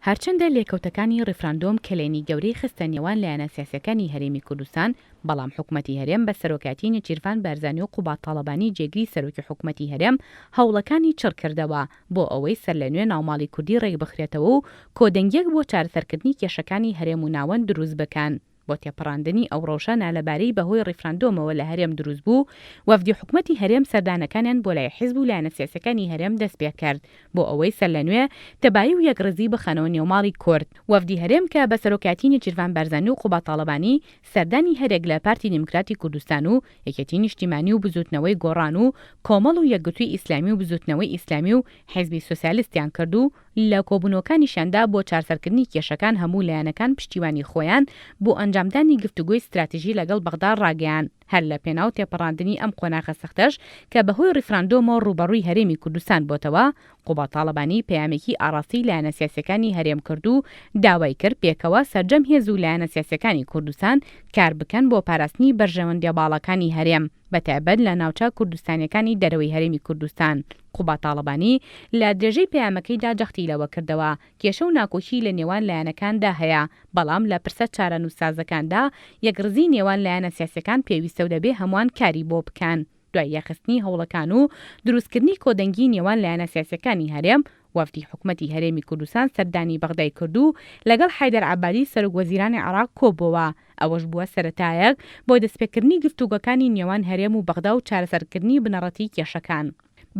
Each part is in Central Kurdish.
هەرچەندە لێکەوتەکانی ڕیفراندۆم کلێنی گەورەی خستە نێوان لایەنە سیاسیەکانی هەرێمی کوردستان، بەڵام حکوومەتی هەرێم بە سەرۆکاتی نێچیروان بارزانی و قوبات تاڵەبانی جێگری سەرۆکی حکوومەتی هەرێم هەوڵەکانی چڕ کردەوە بۆ ئەوەی سەر لە نوێ ناوماڵی کوردی ڕێک بخرێتەوە و کۆدەنگێک بۆ چارەسەرکردنی کێشەکانی هەرێم و ناوەند دروست بکەن. بۆ تێپەڕاندنی ئەو ڕۆژە نالەبارەی بەهۆی ڕیفراندۆمەوە لە هەرێم دروست بوو، وەفدی حکوومەتی هەرێم سەردانەکانیان بۆ لای حیزب و لایەنە سیاسیەکانی هەرێم دەست پێ کرد بۆ ئەوەی سەر لە نوێ تەبایی و یەکڕزی بخەنەوە نێوماڵی کورد. وەفدی هەرێم کە بە سەرۆکاتی نێچیروان بارزانی و قوبات تاڵەبانی سەردانی هەرێک لە پارتی دیموکراتی کوردستان و یەکێتی نیشتیمانی و بزوتنەوەی گۆڕان و کۆمەڵ و یەکگرتووی ئیسلامی و بزوتنەوەی ئیسلامی و حیزبی سۆسیالیستیان کرد و لە کۆبوونەوەکانیشاندا بۆ چارەسەرکردنی کێشەکان هەموو لایەنەکان پشتیوانی خۆیان بۆ ئەنجامدانی گفتوگۆی استراتیژی لەگەڵ بەغدا ڕاگەیان. هەر لە پێناو تێپەڕاندنی ئەم قۆناغە سەختەش کە بەهۆی ڕیفراندۆمەوە ڕوبەڕووی هەرێمی کوردستان بۆتەوە، قوبات تاڵەبانی پەیامێکی ئاڕاستی لایەنە سیاسیەکانی هەرێم کرد و داوای کرد پێکەوە سەرجەم هێز و لایەنە سیاسیەکانی کوردستان کار بکەن بۆ پاراستنی بەرژەوەندیە باڵەکانی هەرێم بەتایبەت لە ناوچە کوردستانیەکانی دەرەوەی هەرێمی کوردستان. قوبات تاڵەبانی لە درێژەی پەیامەکەیدا جەختی لەوە کردەوە کێشە و ناکۆکی لە نێوان لایەنەکاندا هەیە، بەڵام لە پرسە چارەنووسسازەکاندا یەکڕزی نێوان لایەنە سیاسیەکان پێویستە و دەبێ هەمووان کاری بۆ بکەن. دوای یەخستنی هەوڵەکان و دروستکردنی کۆدەنگی نێوان لایەنە سیاسیەکانی هەرێم، وەفدی حکوومەتی هەرێمی کوردستان سەردانی بەغدای کرد و لەگەڵ حەیدەر عەبادی سەرۆکوەزیرانی عێراق کۆبووە. ئەوەش بووە سەرەتایەک بۆ دەستپێکردنی گفتوگەکانی نێوان هەرێم و بەغدا و چارەسەرکردنی بنەڕەتی کێشەکان.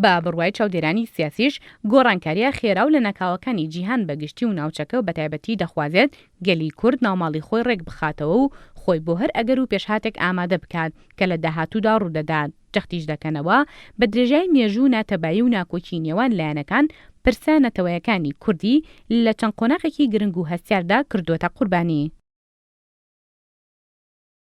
بە بڕوای چاودێرانی سیاسیش گۆڕانکاریە خێرا و لە ناکاوەکانی جیهان بەگشتی و ناوچەکە و بەتایبەتی دەخوازێت گەلی کورد ناوماڵی خۆی ڕێک بخاتەوە و خۆی بۆ هەر ئەگەر و پێشهاتێک ئامادە بکات کە لە داهاتوودا ڕوودەدات. جەختیش دەکەنەوە بە درێژای مێژوو ناتەبایی و ناکۆکی نێوان لایەنەکان پرسە نەتەوەیەکانی کوردی لە چەند قۆناغێکی گرنگ و هەستیاردا کردوتە قوربانی.